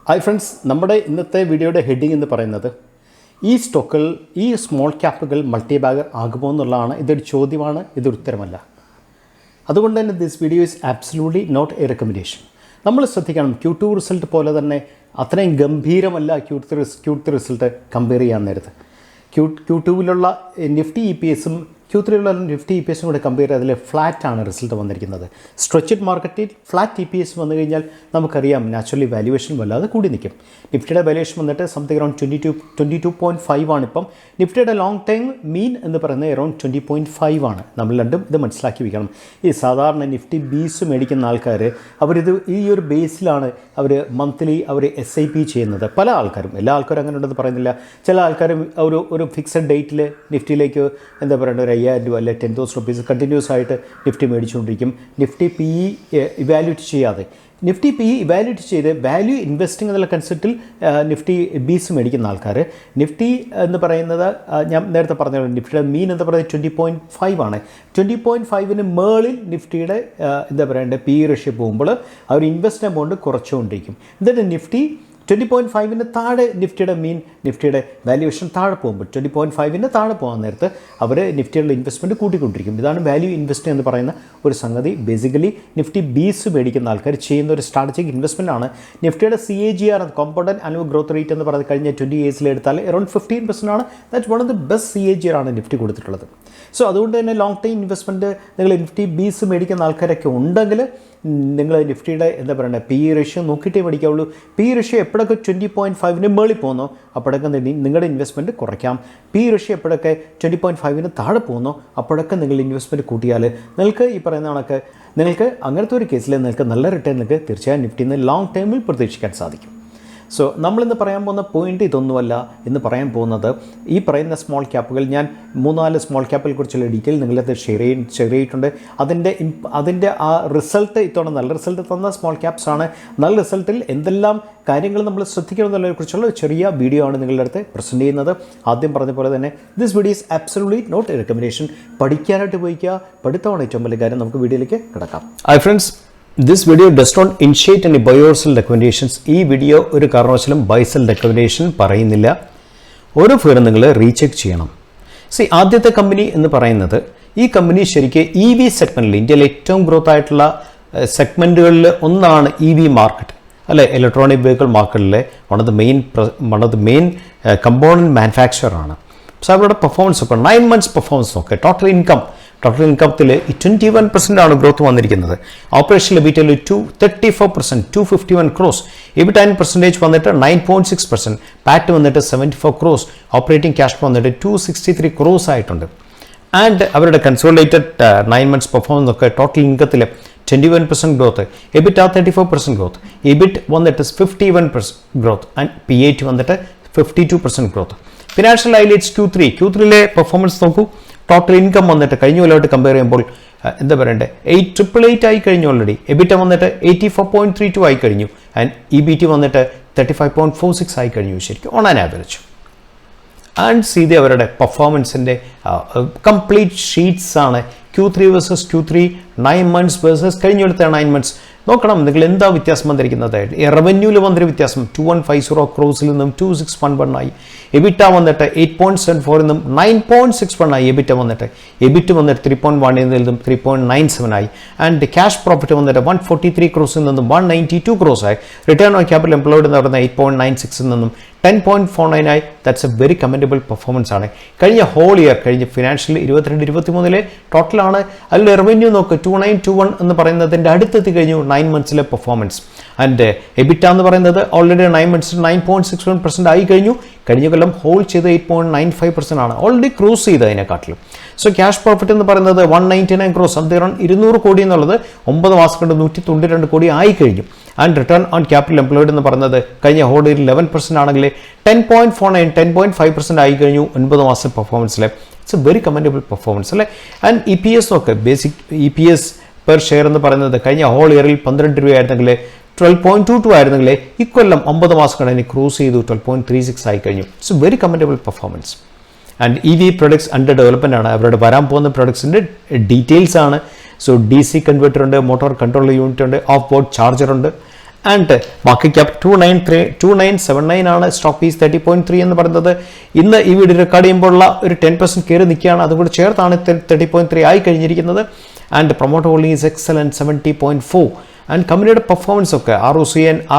Hi friends, നമ്മുടെ ഇന്നത്തെ വീഡിയോയുടെ ഹെഡിങ് എന്ന് പറയുന്നത് ഈ സ്റ്റോക്കുകൾ ഈ സ്മോൾ ക്യാപ്പുകൾ മൾട്ടി ബാഗർ ആകുമോ എന്നുള്ളതാണ്. ഇതൊരു ചോദ്യമാണ്, ഇതൊരു ഉത്തരമല്ല. അതുകൊണ്ട് തന്നെ this video is absolutely not a recommendation. നമ്മൾ ശ്രദ്ധിക്കണം, Q2 റിസൾട്ട് പോലെ തന്നെ അത്രയും ഗംഭീരമല്ല Q3 റിസൾട്ട് കമ്പയർ ചെയ്യാൻ നേരത്ത്. Q2വിലുള്ള നിഫ്റ്റി EPSും Q3യിലുള്ള നിഫ്റ്റി EPSും കൂടെ കമ്പയർ ചെയ്താൽ ഫ്ലാറ്റാണ് റിസൾട്ട് വന്നിരിക്കുന്നത്. സ്ട്രെച്ചഡ് മാർക്കറ്റിൽ ഫ്ലാറ്റ് EPS വന്നു കഴിഞ്ഞാൽ നമുക്കറിയാം നാച്ചുറലി വാല്യുവേഷൻ വല്ലാതെ കൂടി നിൽക്കും. നിഫ്റ്റിയുടെ വാല്യുവേഷൻ വന്നിട്ട് സംതിങ് അറൗണ്ട് 22.5 ആണ്. ഇപ്പം നിഫ്റ്റിയുടെ ലോങ് ടൈം മീൻ എന്ന് പറയുന്നത് അറൗണ്ട് 20.5 ആണ്. നമ്മൾ രണ്ടും ഇത് മനസ്സിലാക്കി വയ്ക്കണം. ഈ സാധാരണ നിഫ്റ്റി ബീസ് മേടിക്കുന്ന ആൾക്കാർ അവരിത് ഈ ഒരു ബേസിലാണ് അവർ മന്ത്ലി അവർ SIP ചെയ്യുന്നത്. പല ആൾക്കാരും, എല്ലാ ആൾക്കാരും അങ്ങനെ ഉണ്ടെന്ന് പറയുന്നില്ല. ചില ആൾക്കാരും ഒരു ഫിക്സഡ് ഡേറ്റിൽ നിഫ്റ്റിയിലേക്ക് എന്താ പറയുക ഒരു 5,000 രൂപ അല്ലെ 10,000 rupees കണ്ടിന്യൂസ് ആയിട്ട് നിഫ്റ്റി മേടിച്ചുകൊണ്ടിരിക്കും. നിഫ്റ്റി PE ഇവാലുവേറ്റ് ചെയ്യാതെ, നിഫ്റ്റി PE ഇവാലുവേറ്റ് ചെയ്ത് വാല്യൂ ഇൻവെസ്റ്റിംഗ് എന്നുള്ള കൺസെപ്റ്റിൽ നിഫ്റ്റി ബീസ് മേടിക്കുന്ന ആൾക്കാർ, നിഫ്റ്റി എന്ന് പറയുന്നത് ഞാൻ നേരത്തെ പറഞ്ഞ നിഫ്റ്റിയുടെ മീൻ എന്ന് പറയുന്നത് 20.5 ആണ്. 20.5ന് മേളിൽ നിഫ്റ്റിയുടെ എന്താ പറയേണ്ടത് PE റേഷ്യോ പോകുമ്പോൾ അവർ ഇൻവെസ്റ്റ് എമൗണ്ട് കുറച്ചുകൊണ്ടിരിക്കും. എന്നിട്ട് നിഫ്റ്റി 20.5ന് താഴെ നിഫ്റ്റിയുടെ നിഫ്റ്റിയുടെ വാല്യുവേഷൻ താഴെ പോകുമ്പോൾ 20.5ന് താഴെ പോകാൻ നേരത്ത് അവർ നിഫ്റ്റിയുടെ ഇൻവെസ്റ്റ്മെൻറ്റ് കൂട്ടിക്കൊണ്ടിരിക്കും. ഇതാണ് വാല്യൂ ഇൻവെസ്റ്റ് എന്ന് പറയുന്ന ഒരു സംഗതി. ബേസിക്കലി നിഫ്റ്റി ബീസ് മേടിക്കുന്ന ആൾക്കാർ ചെയ്യുന്ന ഒരു സ്ട്രാറ്റജിക് ഇൻവെസ്റ്റ്മെൻറ്റ് ആണ്. നിഫ്റ്റിയുടെ CAGR compound annual growth rate എന്ന് പറയുന്നത് കഴിഞ്ഞ 20 yearsൽ എടുത്താൽ അറൗണ്ട് 15% ആണ്. That's one of the best CAGR ആണ് നിഫ്റ്റി കൊടുത്തിട്ടുള്ളത്. സോ അതുകൊണ്ട് തന്നെ ലോങ് ടൈം ഇൻവെസ്റ്റ്മെൻറ്റ് നിങ്ങൾ നിഫ്റ്റി ബീസ് മേടിക്കുന്ന ആൾക്കാരൊക്കെ ഉണ്ടെങ്കിൽ നിങ്ങൾ നിഫ്റ്റിയുടെ എന്താ പറയുക PE റേഷ്യോ നോക്കിയിട്ടേ മേടിക്കാവുള്ളൂ. PE റേഷ്യോ എപ്പോഴൊക്കെ 20.5ന് മേളിൽ പോകുന്നോ അപ്പോഴൊക്കെ നിങ്ങളുടെ ഇൻവെസ്റ്റ്മെൻറ്റ് കുറയ്ക്കാം. PE റേഷ്യോ എപ്പോഴൊക്കെ 20.5ന് താഴെ പോകുന്നോ അപ്പോഴൊക്കെ നിങ്ങൾ ഇൻവെസ്റ്റ്മെൻറ്റ് കൂട്ടിയാൽ നിങ്ങൾക്ക് ഈ പറയുന്ന കണക്ക് നിങ്ങൾക്ക് അങ്ങനത്തെ ഒരു കേസിൽ നിങ്ങൾക്ക് നല്ല റിട്ടേൺ നിങ്ങൾക്ക് തീർച്ചയായും നിഫ്റ്റിയിൽ നിന്ന് ലോങ് ടൈമിൽ പ്രതീക്ഷിക്കാൻ സാധിക്കും. സോ നമ്മളിന്ന് പറയാൻ പോകുന്ന പോയിൻ്റ് ഇതൊന്നുമല്ല. ഇന്ന് പറയാൻ പോകുന്നത് ഈ പറയുന്ന സ്മോൾ ക്യാപ്പുകൾ, ഞാൻ 3-4 സ്മോൾ ക്യാപ്പിനെ കുറിച്ചുള്ള ഡീറ്റെയിൽ നിങ്ങളത് ഷെയർ ചെയ്തിട്ടുണ്ട്. അതിൻ്റെ ആ റിസൾട്ട് ഇത്തവണ നല്ല റിസൾട്ട് തന്ന സ്മോൾ ക്യാപ്സ് ആണ്. നല്ല റിസൾട്ടിൽ എന്തെല്ലാം കാര്യങ്ങൾ നമ്മൾ ശ്രദ്ധിക്കണം എന്നുള്ളതിനെക്കുറിച്ചുള്ള ചെറിയ വീഡിയോ ആണ് നിങ്ങളുടെ അടുത്ത് പ്രസൻറ്റ് ചെയ്യുന്നത്. ആദ്യം പറഞ്ഞ പോലെ തന്നെ this video is absolutely not a recommendation. പഠിക്കാനായിട്ട് ഉപയോഗിക്കുക, പഠിത്തമാണ് ഏറ്റവും വലിയ കാര്യം. നമുക്ക് വീഡിയോയിലേക്ക് കിടക്കാം. Hi friends, this video does not initiate any buy or sell recommendations. ഈ വീഡിയോ ഒരു കാരണവശാലും ബൈ സെൽ റെക്കമെൻഡേഷൻ പറയുന്നില്ല. ഓരോ ഫെയറും നിങ്ങൾ റീചെക്ക് ചെയ്യണം. ആദ്യത്തെ കമ്പനി എന്ന് പറയുന്നത്, ഈ കമ്പനി ശരിക്കും EV സെഗ്മെൻറ്റിൽ ഇന്ത്യയിലെ ഏറ്റവും ഗ്രോത്ത് ആയിട്ടുള്ള സെഗ്മെൻറ്റുകളിൽ ഒന്നാണ് EV മാർക്കറ്റ് അല്ലെ, ഇലക്ട്രോണിക് വെഹിക്കിൾ മാർക്കറ്റിലെ one of the main component manufacturer ആണ്. സോ അവരുടെ പെർഫോമൻസ് ഒക്കെ 9 months പെർഫോമൻസ് നോക്കുക. ടോട്ടൽ ഇൻകത്തിൽ 21% ആണ് ഗ്രോത്ത് വന്നിരിക്കുന്നത്. ഓപ്പറേഷണൽ എബിറ്റയിൽ 34%, 251 crores. EBITDA പെർസെൻറ്റേജ് വന്നിട്ട് 9.6%. പാറ്റ് വന്നിട്ട് 74 crores. ഓപ്പറേറ്റിംഗ് ക്യാഷ് ഫ്ലോ വന്നിട്ട് 263 crores ആയിട്ടുണ്ട്. ആൻഡ് അവരുടെ കൺസോളിഡേറ്റഡ് 9 months പെർഫോമൻസ് ഒക്കെ ടോട്ടൽ ഇൻകത്തിൽ 21% ഗ്രോത്ത്, EBITDA 34% ഗ്രോത്ത്, EBIT വന്നിട്ട് 51% ഗ്രോത്ത് ആൻഡ് PAT വന്നിട്ട് 52% ഗ്രോത്ത്. ഫിനാൻഷ്യൽ ഹൈലൈറ്റ്സ് Q3യിലെ പെർഫോമൻസ് നോക്കൂ. ടോട്ടൽ ഇൻകം വന്നിട്ട് കഴിഞ്ഞ കൊല്ലമായിട്ട് കമ്പയർ ചെയ്യുമ്പോൾ എന്താ പറയണ്ടേ 888 ആയി കഴിഞ്ഞു ഓൾറെഡി. EBITDA വന്നിട്ട് 84.32 ആയി കഴിഞ്ഞു. ആൻഡ് EBT വന്നിട്ട് 35.46 ആയി കഴിഞ്ഞു ശരിക്കും on an average. And Seethi അവരുടെ പെർഫോമൻസിൻ്റെ കംപ്ലീറ്റ് ഷീറ്റ്സ് ആണ്. Q3 versus Q3, 9 months versus കഴിഞ്ഞ കൊല്ലത്തെ 9 months. നോക്കണം നിങ്ങൾ എന്താ വ്യത്യാസം വന്നിരിക്കുന്നത്. റവന്യൂവിൽ വന്നൊരു വ്യത്യാസം 2150 crores നിന്നും 2611 ആയി. EBITDA വന്നിട്ട് 8.74 നിന്നും 9.61 ആയി. EBITDA വന്നിട്ട് 3.1 നിന്നും 3.97 ആയി. ആൻഡ് ക്യാഷ് പ്രോഫിറ്റ് വന്നിട്ട് 143 crores നിന്നും 192 crores ആയി. റിട്ടേൺ ഓൺ ക്യാപിറ്റൽ എംപ്ലോയ്ഡ് എന്ന് പറയുന്നത് 8.96 നിന്നും 10.49 ആയി. That's A very commendable performance ആണ്. കഴിഞ്ഞ ഹോൾ ഇയർ, കഴിഞ്ഞ ഫിനാൻഷ്യൽ 22-23 ടോട്ടലാണ്. അതിൽ റവന്യൂ നോക്ക് 2921 എന്ന് പറയുന്നതിൻ്റെ അടുത്തെത്തി കഴിഞ്ഞു 9 monthsലെ പെർഫോമൻസ്. ആൻഡ് EBITDA എന്ന് പറയുന്നത് ഓൾറെഡി 9 months 9.61% ആയി കഴിഞ്ഞു. കഴിഞ്ഞ കൊല്ലം ഹോൾഡ് ചെയ്ത് 8.95% ആണ്. ഓൾറെഡി ക്രൂസ് ചെയ്ത് അതിനെക്കാട്ടിലും. സോ ക്യാഷ് പ്രോഫിറ്റ് എന്ന് പറയുന്നത് 199 crores, അന്തേറം 200 കോടി എന്നുള്ളത് 9 മാസം കൊണ്ട് 192 കോടി ആയി കഴിഞ്ഞു. And return on capital employed എന്ന് പറയുന്നത് കഴിഞ്ഞ ഹോൾഡ് 11% ആണെങ്കിൽ 10.5% ആയി കഴിഞ്ഞു 9 മാസം പെർഫോമൻസിൽ. It's a very commendable performance അല്ലേ. ആൻഡ് EPS നോക്ക്, ബേസിക് EPS പെർ ഷെയർ എന്ന് പറയുന്നത് കഴിഞ്ഞ ഹോൾ ഇയറിൽ 12 രൂപയായിരുന്നെങ്കിൽ 12.22 ആയിരുന്നെങ്കിൽ ഇക്കൊല്ലം 9 മാസം കഴിഞ്ഞ് ക്രൂസ് ചെയ്തു 12.36 ആയി കഴിഞ്ഞു. It's a very commendable performance. And EV products under development ആണ്. അവരുടെ വരാൻ പോകുന്ന പ്രൊഡക്ട്സിൻ്റെ ഡീറ്റെയിൽസ് ആണ്. സോ DC കൺവെർട്ടർ ഉണ്ട്, മോട്ടോർ കൺട്രോൾ യൂണിറ്റ് ഉണ്ട്, ഓഫ് ബോർഡ് ചാർജർ ഉണ്ട്. ആൻഡ് മാർക്കറ്റ് ക്യാപ് 2979 ആണ്. സ്റ്റോക്ക് പീസ് 30.3 എന്ന് പറയുന്നത്. ഇന്ന് ഈ വീഡിയോ റെക്കോർഡ് ചെയ്യുമ്പോഴുള്ള ഒരു 10% കയറി നിൽക്കുകയാണ്. അതുകൂടി ചേർത്താണ് 30.3 ആയി കഴിഞ്ഞിരിക്കുന്നത്. And promoter holding is excellent 70.4. And കമ്പനിയുടെ പെർഫോമൻസ് ഒക്കെ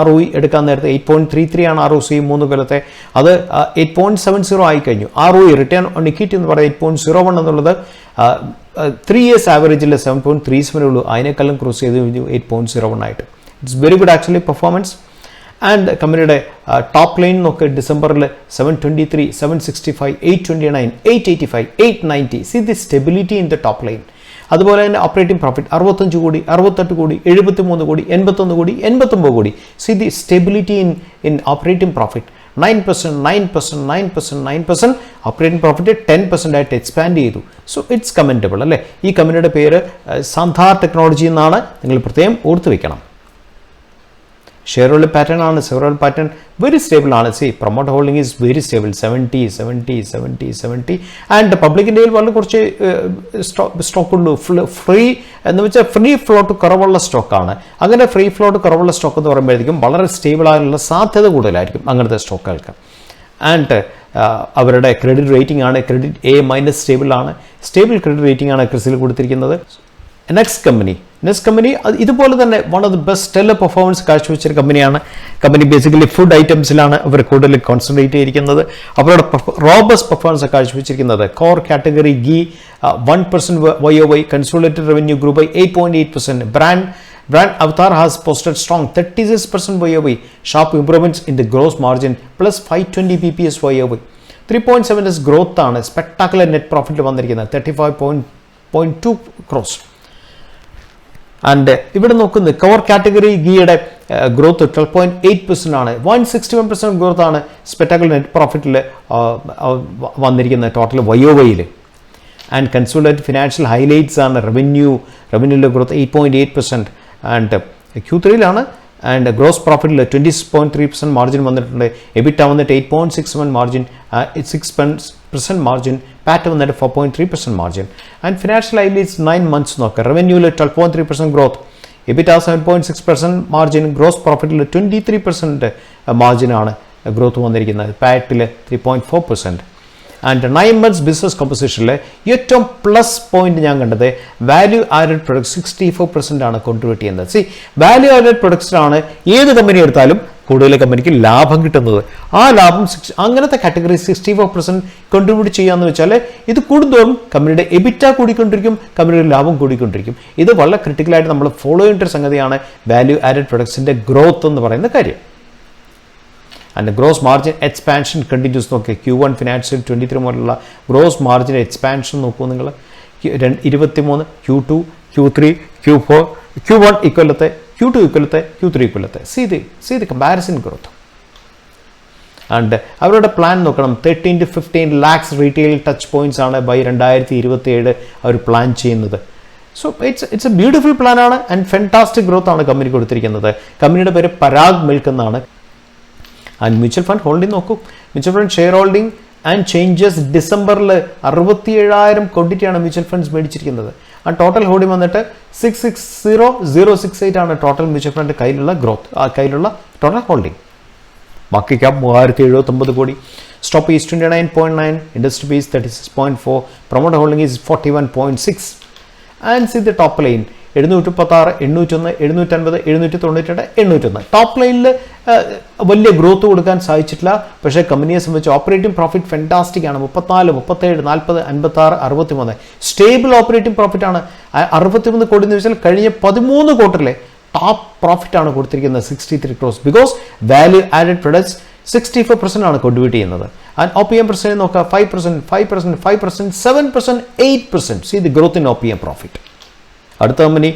ROE എടുക്കാൻ നേരത്തെ 8.33 ആണ് ROCE 3 കൊല്ലത്തെ. അത് 8.70 ആയി കഴിഞ്ഞു. ROE റിട്ടേൺ ഓൺ ഇക്വിറ്റി എന്ന് പറയുന്നത് 8.01 എന്നുള്ളത് 3 years ആവറേജിൽ 7.37 ഉള്ളൂ. അതിനേക്കാളും ക്രോസ് ചെയ്ത് കഴിഞ്ഞു 8.01 ആയിട്ട്. It's very good actually performance. And കമ്പനിയുടെ ടോപ്പ് ലൈൻ നോക്ക് ഡിസംബറിൽ 723, 765, 829, 885, 890. C the stability in the top line. അതുപോലെ തന്നെ ഓപ്പറേറ്റിംഗ് പ്രോഫിറ്റ് 65 കോടി, 68 കോടി, 73 കോടി, 81 കോടി, 89 കോടി. C the stability in operating profit 9%. Operating profit 10% ആയിട്ട് എക്സ്പാൻഡ് ചെയ്തു. സോ ഇറ്റ്സ് കമൻറ്റബിൾ അല്ലേ. ഈ കമ്പനിയുടെ പേര് സാന്ധാർ ടെക്നോളജി എന്നാണ്. നിങ്ങൾ പ്രത്യേകം ഓർത്തു വെക്കണം. ഷെയർ ഹോൾഡിംഗ് പാറ്റേൺ ആണ്. Share holding pattern very stable ആണ്. See promoter holding is very stable 70. And പബ്ലിക്കിൻ്റെ വളരെ കുറച്ച് സ്റ്റോക്കുള്ളൂ. ഫ്രീ എന്ന് വെച്ചാൽ ഫ്രീ ഫ്ലോട്ട് കുറവുള്ള സ്റ്റോക്കാണ്. അങ്ങനെ ഫ്രീ ഫ്ലോട്ട് കുറവുള്ള സ്റ്റോക്ക് എന്ന് പറയുമ്പോഴത്തേക്കും വളരെ സ്റ്റേബിൾ ആകാനുള്ള സാധ്യത കൂടുതലായിരിക്കും അങ്ങനത്തെ സ്റ്റോക്കുകൾക്ക്. ആൻഡ് അവരുടെ ക്രെഡിറ്റ് റേറ്റിംഗ് ആണ് ക്രെഡിറ്റ് A- സ്റ്റേബിൾ ആണ്. സ്റ്റേബിൾ ക്രെഡിറ്റ് റേറ്റിംഗ് ആണ് ക്രിസിൽ കൊടുത്തിരിക്കുന്നത്. നെക്സ്റ്റ് കമ്പനി ഇതുപോലെ തന്നെ one of the best stellar performance കാഴ്ചവെച്ചൊരു കമ്പനിയാണ്. കമ്പനി ബേസിക്കലി ഫുഡ് ഐറ്റംസിലാണ് അവർ കൂടുതൽ കോൺസെൻട്രേറ്റ് ചെയ്തിരിക്കുന്നത്. അവരുടെ റോബസ്റ്റ് പെർഫോമൻസ് കാഴ്ചവെച്ചിരിക്കുന്നത് core category ghee 1% YOY, consolidated revenue grew by 8.8%. Brand Avatar has posted strong 36% YOY, sharp improvements in the gross margin plus 520 bps YOY. 3.7 growth ആണ്. Spectacular net profit വന്നിരിക്കുന്നത് 35.2 crores. And ഇവിടെ നോക്കുന്നത് core category ഗീയുടെ growth 12.8% ആണ്. 161% growth ആണ് spectacular net പ്രോഫിറ്റിൽ വന്നിരിക്കുന്നത് total YOYയിൽ. And consolidated financial highlights ആണ്. റവന്യൂവിലെ ഗ്രോത്ത് 8.8%. ആൻഡ് Q3യിലാണ്. ആൻഡ് ഗ്രോസ് പ്രോഫിറ്റിൽ 20.3% മാർജിൻ വന്നിട്ടുണ്ട്. എബിറ്റ വന്നിട്ട് 8.61 മാർജിൻ, 6% മാർജിൻ. പാറ്റ് വന്നിട്ട് 4.3% margin. And financial highlights 9 months നോക്കുക. റവന്യൂവിൽ 12.3% ഗ്രോത്ത്, എബിറ്റ 7.6% മാർജിൻ, ഗ്രോസ് പ്രോഫിറ്റിൽ 23% മാർജിനാണ് ഗ്രോത്ത് വന്നിരിക്കുന്നത്. പാറ്റിൽ 3.4%. ആൻഡ് 9 months ബിസിനസ് കോമ്പസിഷനിൽ ഏറ്റവും പ്ലസ് പോയിന്റ് ഞാൻ കണ്ടത് വാല്യൂ ആഡഡ് പ്രൊഡക്ട്സ് 64% ആണ് കോൺട്രിബ്യൂട്ട് ചെയ്യുന്നത്. സി വാല്യൂ ആഡഡ് പ്രൊഡക്ട്സിലാണ് ഏത് കമ്പനി എടുത്താലും കൂടുതൽ കമ്പനിക്ക് ലാഭം കിട്ടുന്നത്. ആ ലാഭം അങ്ങനത്തെ കാറ്റഗറി 64% കോൺട്രിബ്യൂട്ട് ചെയ്യാന്ന് വെച്ചാൽ ഇത് കൂടുതലും കമ്പനിയുടെ എബിറ്റ കൂടിക്കൊണ്ടിരിക്കും, കമ്പനിയുടെ ലാഭം കൂടിക്കൊണ്ടിരിക്കും. ഇത് വളരെ ക്രിട്ടിക്കലായിട്ട് നമ്മൾ ഫോളോ ചെയ്യേണ്ട ഒരു സംഗതിയാണ് വാല്യൂ ആഡഡ് പ്രൊഡക്ട്സിൻ്റെ ഗ്രോത്ത് എന്ന് പറയുന്ന കാര്യം. And gross margin expansion continuous നോക്കുക. Q1 ഫിനാൻഷ്യൽ 23 മുതലുള്ള ഗ്രോസ് മാർജിൻ എക്സ്പാൻഷൻ നോക്കൂ നിങ്ങൾ. 23, Q2, Q3, Q4, Q1 ഇക്കൊല്ലത്തെ, Q2 ഇക്കൊല്ലത്തെ, Q3 ഇക്കൊല്ലത്തെ. C the comparison growth. And അവരുടെ പ്ലാൻ നോക്കണം. 13 to 15 lakhs retail touch points ആണ് ബൈ 2027 അവർ പ്ലാൻ ചെയ്യുന്നത്. So it's A beautiful plan ആണ്. ആൻഡ് ഫെൻറ്റാസ്റ്റിക് ഗ്രോത്ത് ആണ് കമ്പനി കൊടുത്തിരിക്കുന്നത്. കമ്പനിയുടെ പേര് പരാഗ് മിൽക്ക് എന്നാണ്. ആൻഡ് മ്യൂച്വൽ ഫണ്ട് ഹോൾഡിംഗ് നോക്കൂ. Mutual fund share holding and changes ഡിസംബറിൽ 67,000 ക്വാണ്ടിറ്റിയാണ് മ്യൂച്വൽ ഫണ്ട്സ് മേടിച്ചിരിക്കുന്നത്. ആ ടോട്ടൽ ഹോൾഡിംഗ് വന്നിട്ട് 660,068 ആണ് ടോട്ടൽ മ്യൂച്വൽ ഫണ്ട് കയ്യിലുള്ള ടോട്ടൽ ഹോൾഡിംഗ്. മാർക്കറ്റ് ക്യാപ് 3079 കോടി. Stock PE 29.9, industry PE 36.4, promoter holding is 41.6. And see the top line 716, 801, 750, 792, 801. Top ലൈനിൽ വലിയ growth കൊടുക്കാൻ സാധിച്ചിട്ടില്ല. പക്ഷേ കമ്പനിയെ സംബന്ധിച്ച് ഓപ്പറേറ്റിംഗ് പ്രോഫിറ്റ് ഫെൻറ്റാസ്റ്റിക് ആണ്. 34, 37, 40, 56, 63 സ്റ്റേബിൾ ഓപ്പറേറ്റിംഗ് പ്രോഫിറ്റ് ആണ്. 63 കോടി എന്ന് വെച്ചാൽ കഴിഞ്ഞ 13 ക്വാർട്ടറിലെ ടോപ്പ് പ്രോഫിറ്റ് ആണ് കൊടുത്തിരിക്കുന്നത് 63 crores. Because value added products 64% ആണ് കോൺട്രിബ്യൂട്ട് ചെയ്യുന്നത്. ആൻഡ് OPM പെർസെൻറ്റേജ് നോക്കുക 5%, 7%, 8%. C the growth in OPM profit. അടുത്ത കമ്പനി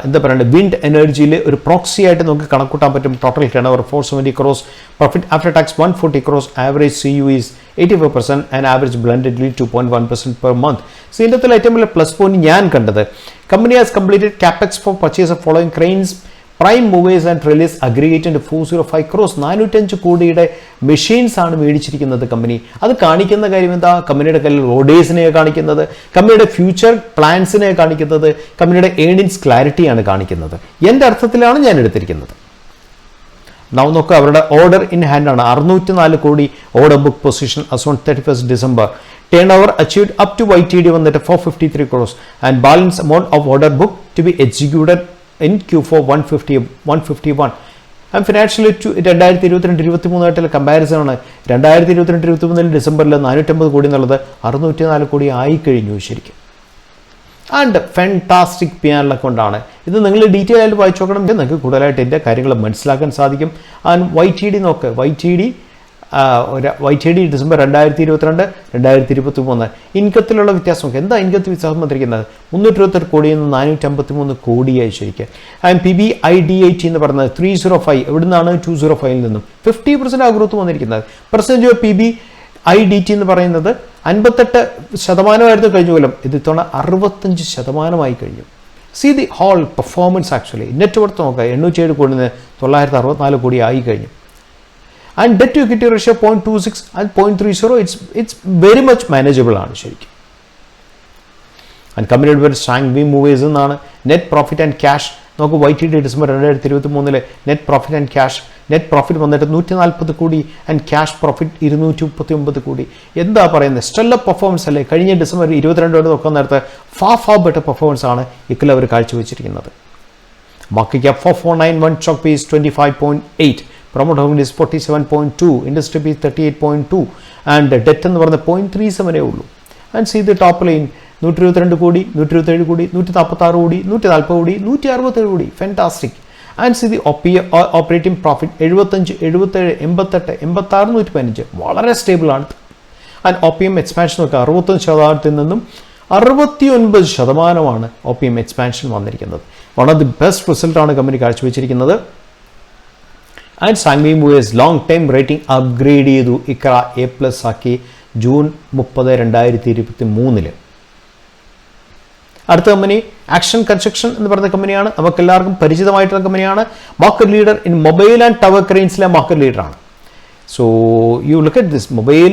എന്താ പറയുക, വിൻഡ് എനർജിയിൽ ഒരു പ്രോക്സി ആയിട്ട് നമുക്ക് കണക്കൂട്ടാൻ പറ്റും. Total turnover 470 crores, profit after tax 140 crores, average CU is 84% and average blendedly 2.1% per month. So ഇതിൻ്റെ ഏറ്റവും വലിയ പ്ലസ് പോയിന്റ് ഞാൻ കണ്ടത്, company has completed capex for purchase of following cranes, prime movers and trailers aggregated 405 crores. 405 കോടിയുടെ machines ആണ് മേടിച്ചിരിക്കുന്നത് company. അത് കാണിക്കുന്ന കാര്യം എന്താ? കമ്പനിയുടെ കയ്യിൽ ഓർഡേഴ്സിനെ കാണിക്കുന്നത്, കമ്പനിയുടെ ഫ്യൂച്ചർ പ്ലാൻസിനെ കാണിക്കുന്നത്, കമ്പനിയുടെ ഏർണിങ്സ് ക്ലാരിറ്റിയാണ് കാണിക്കുന്നത്. എൻ്റെ അർത്ഥത്തിലാണ് ഞാൻ എടുത്തിരിക്കുന്നത്. Now നോക്കുക അവരുടെ ഓർഡർ ഇൻ ഹാൻഡ് ആണ് 604 കോടി order book position as on 31st December. Turnover achieved up to YTD വന്നിട്ട് 453 crores and balance amount of order book to be executed in Q4 151. And financially 2022-23 ആയിട്ടുള്ള കമ്പാരിസൺ ആണ്. 2022-23 ഡിസംബറിൽ 450 കോടി എന്നുള്ളത് 604 കോടി ആയി കഴിഞ്ഞു ശരിക്കും. ആൻഡ് ഫാൻറ്റാസ്റ്റിക് P&L അക്കൗണ്ടാണ് ഇത്. നിങ്ങൾ ഡീറ്റെയിൽ ആയിട്ട് വായിച്ചു നോക്കണം, നിങ്ങൾക്ക് കൂടുതലായിട്ട് എൻ്റെ കാര്യങ്ങൾ മനസ്സിലാക്കാൻ സാധിക്കും. ആൻഡ് YTD നോക്ക്, YTD ഡിസംബർ 2022 2023 ഇൻകത്തിലുള്ള വ്യത്യാസം നോക്കുക. എന്താ ഇൻകത്തിൽ വ്യത്യാസം വന്നിരിക്കുന്നത്? 328 കോടിയിൽ നിന്ന് 453 കോടിയായി ശരിക്കും. ആൻഡ് PBIDIT എന്ന് പറയുന്നത് 305 എവിടെ നിന്നാണ്? 205 നിന്നും 50% ആ ഗ്രോത്ത് വന്നിരിക്കുന്നത്. പെർസെൻറ്റേജ് ഓഫ് PBIDT എന്ന് പറയുന്നത് 58% കഴിഞ്ഞ കൊല്ലം, ഇത് ഇത്തവണ 65% കഴിഞ്ഞു. See the whole performance actually. Net worth നോക്കുക 807 കോടിയിൽ നിന്ന് 964 കോടി ആയി കഴിഞ്ഞു. And debt to equity ratio 0.26 and 0.30, it's very much manageable ആണ് ശരിക്കും. And committed with Sangvi movies എന്നാണ്. നെറ്റ് പ്രോഫിറ്റ് ആൻഡ് ക്യാഷ് നോക്കൂ. YTD December 2023 net profit and cash, net profit വന്നിട്ട് 140 കോടി ആൻഡ് ക്യാഷ് പ്രോഫിറ്റ് 239 കോടി. എന്താ പറയുന്നത്? സ്റ്റെല്ലർ പെർഫോമൻസ് അല്ലേ? കഴിഞ്ഞ ഡിസംബർ 22 നോക്കാൻ നേരത്തെ ഫാർ ബെറ്റർ പെർഫോമൻസ് ആണ് ഇക്കൊല്ലം അവർ കാഴ്ചവെച്ചിരിക്കുന്നത്. Market cap 4491, stock pace 25.8, promoter holding is 47.2, industry is 38.2 and debt എന്ന് പറഞ്ഞ 0.37 ഉള്ളൂ. And see the top line 122 കോടി, 127 കോടി, 146 കോടി, 140 കോടി, 167 കോടി. Fantastic. And see the operating profit 75, 77, 88, 86, 115 വളരെ സ്റ്റേബിൾ ആണ്. ആൻഡ് OPM എക്സ്പാൻഷൻ നോക്കുക 61% നിന്നും 69% OPM എക്സ്പാൻഷൻ വന്നിരിക്കുന്നത്. വൺ ഓഫ് ദി ബെസ്റ്റ് റിസൾട്ടാണ് കമ്പനി കാഴ്ചവെച്ചിരിക്കുന്നത്. And Sanghvi movers long time rating upgrade ചെയ്തു. ഇക്ര A+ ആക്കി ജൂൺ 30, 2023. അടുത്ത കമ്പനി ആക്ഷൻ കൺസ്ട്രക്ഷൻ എന്ന് പറയുന്ന കമ്പനിയാണ്. നമുക്ക് എല്ലാവർക്കും പരിചിതമായിട്ടുള്ള കമ്പനിയാണ്. Market leader in mobile and tower ക്രെയിൻസിലെ മാർക്കറ്റ് ലീഡറാണ്. So you look at this, mobile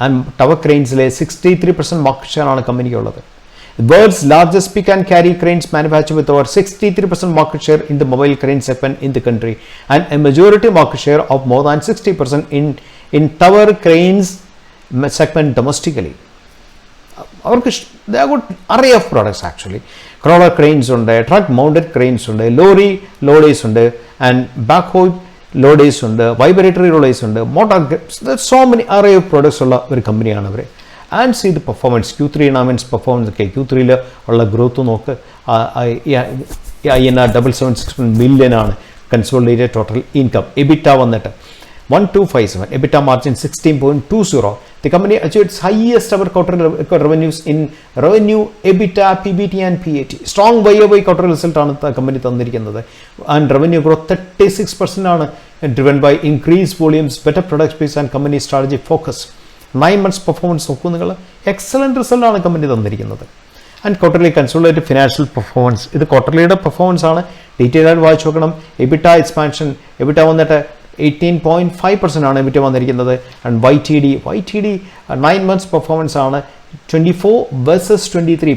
and tower ക്രെയിൻസിലെ 63% മാർക്കറ്റ് ഷെയർ ആണ് കമ്പനിക്കുള്ളത്. The world's largest pick and carry cranes manufactured with over 63% market share in the mobile crane segment in the country and a majority market share of more than 60% in tower cranes segment domestically. They have got array of products actually. Crawler cranes unde, truck mounted cranes unde, lorry loaders unde, and backhoe loaders unde, vibratory loaders unde, motor. There's so many array of products ulla oru company aanu avare. And see the performance. Q3 earnings performance okay. Q3 ൽ ഉള്ള growth നോക്ക്. INR 776 million ആണ് consolidated total income. EBITDA വന്നിട്ട് 1257, EBITDA margin 16.20. The company achieved its highest ever quarterly revenues in revenue, EBITDA, PBT and PAT. Strong YoY quarter result ആണ് company തന്നിരിക്കുന്നത്. And revenue growth 36% ആണ് driven by increased volumes, better product space and company strategy focus. 9 months performance നോക്കൂ നിങ്ങൾ. Excellent റിസൾട്ടാണ് company തന്നിരിക്കുന്നത്. And quarterly consolidated financial performance, ഇത് ക്വാർട്ടർലിയുടെ performance ആണ്. Detail ആയിട്ട് വായിച്ചു നോക്കണം. EBITDA എക്സ്പാൻഷൻ, EBITDA വന്നിട്ട് 18.5% ആണ് EBITDA വന്നിരിക്കുന്നത്. ആൻഡ് YTD 9 months പെർഫോമൻസ് ആണ് 24 versus 23.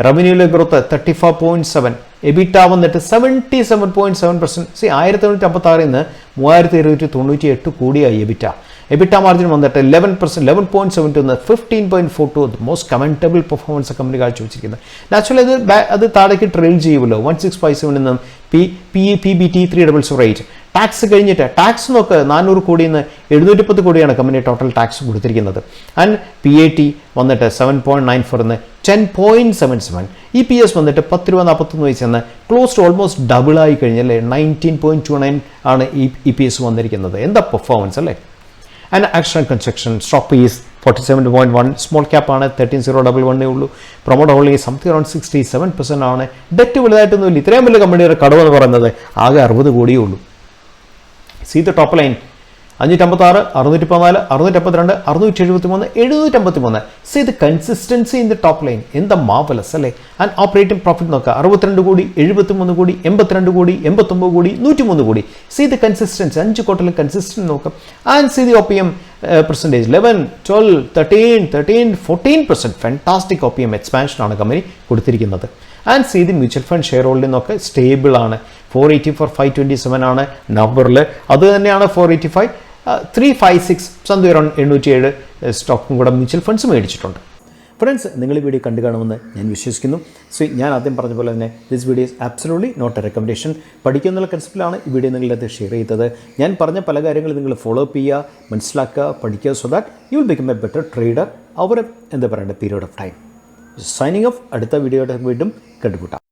റവന്യൂവിലെ ഗ്രോത്ത് 34.7, EBITDA വന്നിട്ട് 77.7%. 1956 നിന്ന് 3298 കോടിയായി EBITDA. EBITDA മാർജിൻ വന്നിട്ട് 11%, 11.72 നിന്ന് 15.42. മോസ്റ്റ് കമൻറ്റബിൾ പെർഫോമൻസ് കമ്പനി കാഴ്ചവെച്ചിരിക്കുന്നത്. നാച്ചുറലി അത് താഴേക്ക് ട്രെയിൽ ചെയ്യുമല്ലോ. 1657 നിന്നും PBT 388. ടാക്സ് കഴിഞ്ഞിട്ട് ടാക്സ് നോക്ക് 400 കോടിയിൽ നിന്ന് 710 കോടിയാണ് കമ്പനി ടോട്ടൽ ടാക്സ് കൊടുത്തിരിക്കുന്നത്. ആൻഡ് PAT വന്നിട്ട് 7.94 നിന്ന് 10.77. EPS വന്നിട്ട് 10.41 എന്ന് ക്ലോസ് ടു ഓൾമോസ്റ്റ് ഡബിൾ ആയി കഴിഞ്ഞല്ലേ. 19.29 ആണ് EPS വന്നിരിക്കുന്നത്. എന്താ പെർഫോമൻസ് അല്ലേ. And action construction stock is 47.1, small cap ആണ് 13011 ഉള്ളൂ. പ്രൊമോട്ടർ ഹോൾഡിംഗ് സംതിങ് അറൗണ്ട് 67% ആണ്. ഡെറ്റ് വലുതായിട്ടൊന്നുമില്ല. ഇത്രയും വലിയ കമ്പനിയുടെ കടവെന്ന് പറയുന്നത് ആകെ 60 കോടിയേ ഉള്ളൂ. See the top line 556, 614, 652, 673, 753. See the consistency in the top line. എന്താ മാർവലസ് അല്ലേ. ആൻഡ് ഓപ്പറേറ്റിംഗ് പ്രോഫിറ്റ് നോക്കുക 62 കോടി, 73 കോടി, 82 കോടി, 89 കോടി, 103 കോടി. സീ ദ കൺസിസ്റ്റൻസി 5 ക്വാർട്ടറിൽ കൺസിസ്റ്റൻറ്റ് നോക്കാം. And see the OPM percentage 11, 12, 13, 14%. Fantastic OPM expansion ആണ് കമ്പനി കൊടുത്തിരിക്കുന്നത്. And see the mutual fund share holding നോക്കുക സ്റ്റേബിൾ ആണ് 484 527 ആണ് നവംബറിൽ. അത് തന്നെയാണ് 485 356 സംതിങ് അറൗണ്ട് 807 സ്റ്റോക്കും കൂടെ മ്യൂച്വൽ ഫണ്ട്സ് മേടിച്ചിട്ടുണ്ട്. ഫ്രണ്ട്സ്, നിങ്ങൾ ഈ വീഡിയോ കണ്ടു കാണുമെന്ന് ഞാൻ വിശ്വസിക്കുന്നു. സോ ഞാൻ ആദ്യം പറഞ്ഞ പോലെ തന്നെ this video is absolutely not a recommendation. പഠിക്കുക എന്നുള്ള കൺസെപ്റ്റിലാണ് ഈ വീഡിയോ നിങ്ങളിത് ഷെയർ ചെയ്തത്. ഞാൻ പറഞ്ഞ പല കാര്യങ്ങളും നിങ്ങൾ ഫോളോ അപ്പ് ചെയ്യുക, മനസ്സിലാക്കുക, പഠിക്കുക, so that you will become A better trader over എന്താ പറയേണ്ട period of time. Signing off. അടുത്ത വീഡിയോയുടെ വീണ്ടും കണ്ടുമുട്ടാം.